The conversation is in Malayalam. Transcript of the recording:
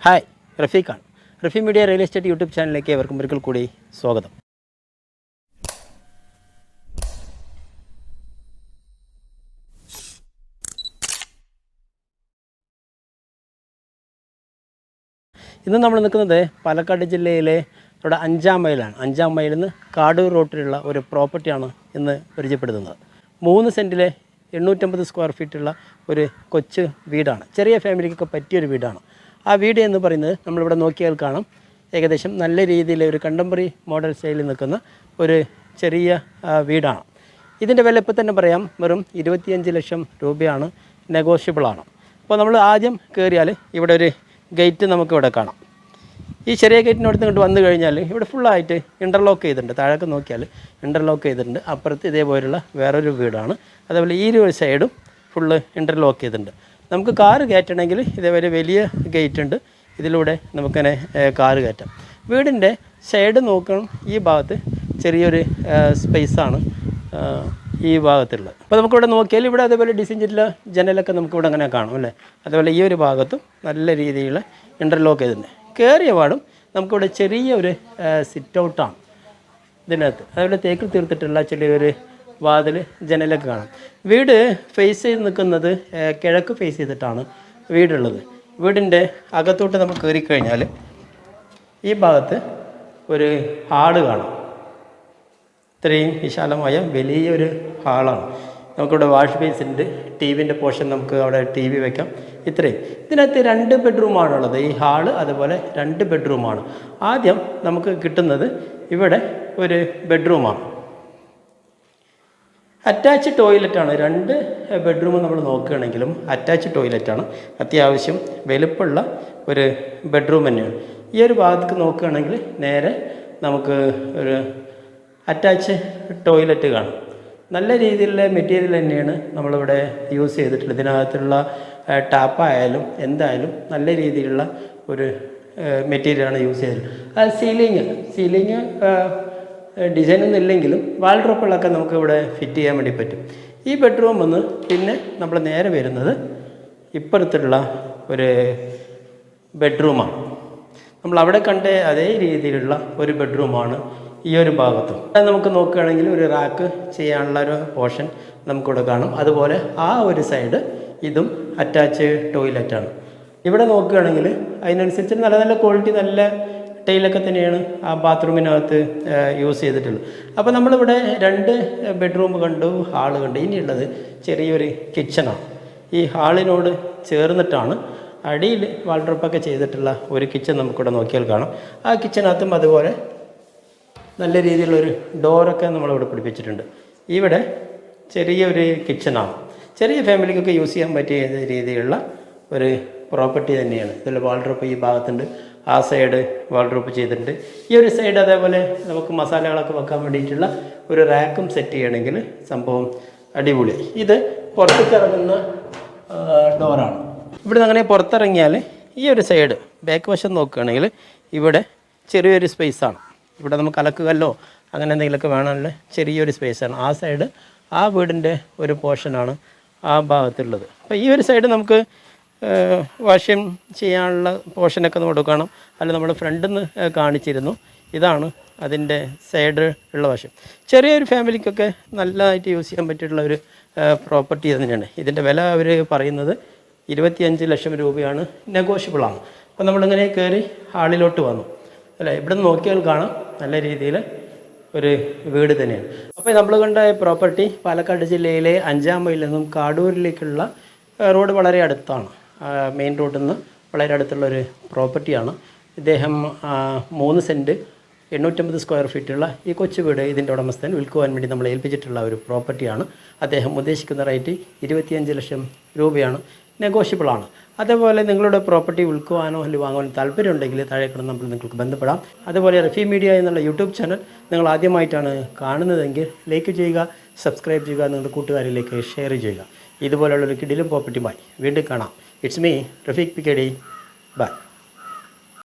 Hi, റഫീഖാണ്. Rafi media real estate YouTube ചാനലിലേക്ക് ഏവർക്കും ഒരിക്കൽ കൂടി സ്വാഗതം. ഇന്ന് നമ്മൾ നിൽക്കുന്നത് പാലക്കാട് ജില്ലയിലെ ഇവിടെ 5-ാം മൈലാണ്. 5-ാം മൈലിൽ നിന്ന് കാടൂർ റോട്ടിലുള്ള ഒരു പ്രോപ്പർട്ടിയാണ് ഇന്ന് പരിചയപ്പെടുത്തുന്നത്. 3 സെൻറ്റിലെ 850 സ്ക്വയർ ഫീറ്റുള്ള ഒരു കൊച്ചു വീടാണ്. ചെറിയ ഫാമിലിക്കൊക്കെ പറ്റിയൊരു വീടാണ്. ആ വീട് എന്ന് പറയുന്നത് നമ്മളിവിടെ നോക്കിയാൽ കാണാം, ഏകദേശം നല്ല രീതിയിൽ ഒരു കണ്ടംപററി മോഡൽ സ്റ്റൈലിൽ നിൽക്കുന്ന ഒരു ചെറിയ വീടാണ്. ഇതിൻ്റെ വില ഇപ്പോൾ തന്നെ പറയാം, വെറും 25 ലക്ഷം രൂപയാണ്, നെഗോഷ്യബിളാണ്. അപ്പോൾ നമ്മൾ ആദ്യം കയറിയാൽ ഇവിടെ ഒരു ഗേറ്റ് നമുക്കിവിടെ കാണാം. ഈ ചെറിയ ഗേറ്റിനടുത്ത് ഇങ്ങോട്ട് വന്നു കഴിഞ്ഞാൽ ഇവിടെ ഫുള്ളായിട്ട് ഇൻ്റർലോക്ക് ചെയ്തിട്ടുണ്ട്. താഴേക്ക് നോക്കിയാൽ ഇൻ്റർലോക്ക് ചെയ്തിട്ടുണ്ട്. അപ്പുറത്ത് ഇതേപോലുള്ള വേറൊരു വീടാണ്. അതേപോലെ ഈ ഒരു സൈഡും ഫുള്ള് ഇൻ്റർലോക്ക് ചെയ്തിട്ടുണ്ട്. നമുക്ക് കാറ് കയറ്റണമെങ്കിൽ ഇതേപോലെ വലിയ ഗേറ്റ് ഉണ്ട്, ഇതിലൂടെ നമുക്കങ്ങനെ കാറ് കയറ്റാം. വീടിൻ്റെ സൈഡ് നോക്കണം, ഈ ഭാഗത്ത് ചെറിയൊരു സ്പേസാണ് ഈ ഭാഗത്തുള്ളത്. അപ്പോൾ നമുക്കിവിടെ നോക്കിയാൽ ഇവിടെ അതേപോലെ ഡിസൈൻ ചെയ്തിട്ടുള്ള ജനലൊക്കെ നമുക്കിവിടെ അങ്ങനെ കാണും അല്ലേ. അതേപോലെ ഈ ഒരു ഭാഗത്തും നല്ല രീതിയിൽ ഇൻ്റർലോക്ക് ചെയ്തിട്ടുണ്ട്. കയറിയ പാടും നമുക്കിവിടെ ചെറിയൊരു സിറ്റ് ഔട്ടാണ് ഇതിനകത്ത്. അതേപോലെ തേക്കിൽ തീർത്തിട്ടുള്ള ചെറിയൊരു വാതിൽ ജനലൊക്കെ കാണാം. വീട് ഫേസ് ചെയ്ത് നിൽക്കുന്നത് കിഴക്ക് ഫേസ് ചെയ്തിട്ടാണ് വീടുള്ളത്. വീടിൻ്റെ അകത്തോട്ട് നമുക്ക് കയറിക്കഴിഞ്ഞാൽ ഈ ഭാഗത്ത് ഒരു ഹാള് കാണാം. ഇത്രയും വിശാലമായ വലിയൊരു ഹാളാണ്. നമുക്കിവിടെ വാഷ് ബേസ് ഉണ്ട്, ടി വിൻ്റെ പോർഷൻ നമുക്ക് അവിടെ ടി വി വയ്ക്കാം. ഇത്രയും. ഇതിനകത്ത് 2 ബെഡ്റൂമാണുള്ളത്. ഈ ഹാള് അതുപോലെ 2 ബെഡ്റൂമാണ്. ആദ്യം നമുക്ക് കിട്ടുന്നത് ഇവിടെ ഒരു ബെഡ്റൂമാണ്. അറ്റാച്ച് ടോയ്ലറ്റാണ്. 2 ബെഡ്റൂം നമ്മൾ നോക്കുകയാണെങ്കിലും അറ്റാച്ച് ടോയ്ലറ്റാണ്. അത്യാവശ്യം വലുപ്പമുള്ള ഒരു ബെഡ്റൂം തന്നെയാണ്. ഈ ഒരു ഭാഗത്തേക്ക് നോക്കുകയാണെങ്കിൽ നേരെ നമുക്ക് ഒരു അറ്റാച്ച് ടോയ്ലറ്റ് കാണാം. നല്ല രീതിയിലുള്ള മെറ്റീരിയൽ തന്നെയാണ് നമ്മളിവിടെ യൂസ് ചെയ്തിട്ടുള്ളത്. ഇതിനകത്തുള്ള ടാപ്പായാലും എന്തായാലും നല്ല രീതിയിലുള്ള ഒരു മെറ്റീരിയലാണ് യൂസ് ചെയ്തിട്ടുള്ളത്. അത് സീലിങ് ഡിസൈനൊന്നും ഇല്ലെങ്കിലും വാൾഡ്രോപ്പുകളൊക്കെ നമുക്ക് ഇവിടെ ഫിറ്റ് ചെയ്യാൻ വേണ്ടി പറ്റും. ഈ ബെഡ്റൂം വന്ന് പിന്നെ നമ്മൾ നേരെ വരുന്നത് ഇപ്പുറത്തുള്ള ഒരു ബെഡ്റൂമാണ്. നമ്മൾ അവിടെ കണ്ട അതേ രീതിയിലുള്ള ഒരു ബെഡ്റൂമാണ് ഈ ഒരു ഭാഗത്തും. നമുക്ക് നോക്കുകയാണെങ്കിൽ ഒരു റാക്ക് ചെയ്യാനുള്ള ഒരു പോർഷൻ നമുക്കിവിടെ കാണും. അതുപോലെ ആ ഒരു സൈഡ് ഇതും അറ്റാച്ച് ടോയ്ലറ്റാണ്. ഇവിടെ നോക്കുകയാണെങ്കിൽ അതിനനുസരിച്ച് നല്ല നല്ല ക്വാളിറ്റി, നല്ല ടൈലൊക്കെ തന്നെയാണ് ആ ബാത്റൂമിനകത്ത് യൂസ് ചെയ്തിട്ടുള്ളത്. അപ്പോൾ നമ്മളിവിടെ 2 ബെഡ്റൂം കണ്ടു, ഹാള് കണ്ടു. ഇനിയുള്ളത് ചെറിയൊരു കിച്ചണാണ്. ഈ ഹാളിനോട് ചേർന്നിട്ടാണ് അടിയിൽ വാൾഡ്രോപ്പൊക്കെ ചെയ്തിട്ടുള്ള ഒരു കിച്ചൺ നമുക്കിവിടെ നോക്കിയാൽ കാണാം. ആ കിച്ചണകത്തും അതുപോലെ നല്ല രീതിയിലുള്ളൊരു ഡോറൊക്കെ നമ്മളിവിടെ പിടിപ്പിച്ചിട്ടുണ്ട്. ഇവിടെ ചെറിയൊരു കിച്ചണാണ്. ചെറിയ ഫാമിലിക്കൊക്കെ യൂസ് ചെയ്യാൻ പറ്റിയ രീതിയിലുള്ള ഒരു പ്രോപ്പർട്ടി തന്നെയാണ്. ഇതിൽ വാൾഡ്രോപ്പ് ഈ ഭാഗത്തുണ്ട്, ആ സൈഡ് വാൾഡ്രോപ്പ് ചെയ്തിട്ടുണ്ട്. ഈ ഒരു സൈഡ് അതേപോലെ നമുക്ക് മസാലകളൊക്കെ വെക്കാൻ വേണ്ടിയിട്ടുള്ള ഒരു റാക്കും സെറ്റ് ചെയ്യണമെങ്കിൽ സംഭവം അടിപൊളി. ഇത് പുറത്തേക്ക് ഇറങ്ങുന്ന ഡോറാണ്. ഇവിടെ അങ്ങനെ പുറത്തിറങ്ങിയാൽ ഈ ഒരു സൈഡ് ബാക്ക് വശം നോക്കുകയാണെങ്കിൽ ഇവിടെ ചെറിയൊരു സ്പേസാണ്. ഇവിടെ നമുക്ക് അലക്കുകല്ലോ അങ്ങനെ എന്തെങ്കിലുമൊക്കെ വേണമെങ്കിൽ ചെറിയൊരു സ്പേസാണ്. ആ സൈഡ് ആ വീടിൻ്റെ ഒരു പോർഷനാണ് ആ ഭാഗത്തുള്ളത്. അപ്പോൾ ഈ ഒരു സൈഡ് നമുക്ക് വാഷിംഗ് ചെയ്യാനുള്ള പോർഷനൊക്കെ നമുക്ക് കാണാം. അല്ല, നമ്മുടെ ഫ്രണ്ടിൽ നിന്ന് കാണിച്ചിരുന്നു. ഇതാണ് അതിൻ്റെ സൈഡ് ഉള്ള വശം. ചെറിയൊരു ഫാമിലിക്കൊക്കെ നല്ലതായിട്ട് യൂസ് ചെയ്യാൻ പറ്റിയിട്ടുള്ള ഒരു പ്രോപ്പർട്ടി തന്നെയാണ്. ഇതിൻ്റെ വില അവർ പറയുന്നത് 25 ലക്ഷം രൂപയാണ്, നെഗോഷ്യബിളാണ്. അപ്പോൾ നമ്മളിങ്ങനെ കയറി ഹാളിലോട്ട് വന്നു അല്ലേ. ഇവിടെ നിന്ന് നോക്കിയാൽ കാണാം നല്ല രീതിയിൽ ഒരു വീട് തന്നെയാണ്. അപ്പോൾ നമ്മൾ കണ്ട പ്രോപ്പർട്ടി പാലക്കാട് ജില്ലയിലെ 5-ാം മൈലിൽ നിന്നും കാടൂരിലേക്കുള്ള റോഡ് വളരെ അടുത്താണ്. മെയിൻ റോഡിൽ നിന്ന് വളരെ അടുത്തുള്ളൊരു പ്രോപ്പർട്ടിയാണ്. ഇദ്ദേഹം 3 സെൻറ്റ് 850 സ്ക്വയർ ഫീറ്റുള്ള ഈ കൊച്ചു വീട് ഇതിൻ്റെ ഉടമസ്ഥൻ വിൽക്കുവാൻ വേണ്ടി നമ്മൾ ഏൽപ്പിച്ചിട്ടുള്ള ഒരു പ്രോപ്പർട്ടിയാണ്. അദ്ദേഹം ഉദ്ദേശിക്കുന്ന റേറ്റ് 25 ലക്ഷം രൂപയാണ്, നെഗോഷ്യബിളാണ്. അതേപോലെ നിങ്ങളുടെ പ്രോപ്പർട്ടി വിൽക്കുവാനോ അല്ലെങ്കിൽ വാങ്ങാനോ താല്പര്യമുണ്ടെങ്കിൽ താഴെ കിടന്ന നമ്പറിൽ നിങ്ങൾക്ക് ബന്ധപ്പെടാം. അതുപോലെ റഫീ മീഡിയ എന്നുള്ള യൂട്യൂബ് ചാനൽ നിങ്ങൾ ആദ്യമായിട്ടാണ് കാണുന്നതെങ്കിൽ ലൈക്ക് ചെയ്യുക, സബ്സ്ക്രൈബ് ചെയ്യുക, നിങ്ങളുടെ കൂട്ടുകാരിലേക്ക് ഷെയർ ചെയ്യുക. ഇതുപോലുള്ളൊരു കിടിലം പ്രോപ്പർട്ടിയുമായി വീണ്ടും കാണാം. It's me Rafeeq PKD. By.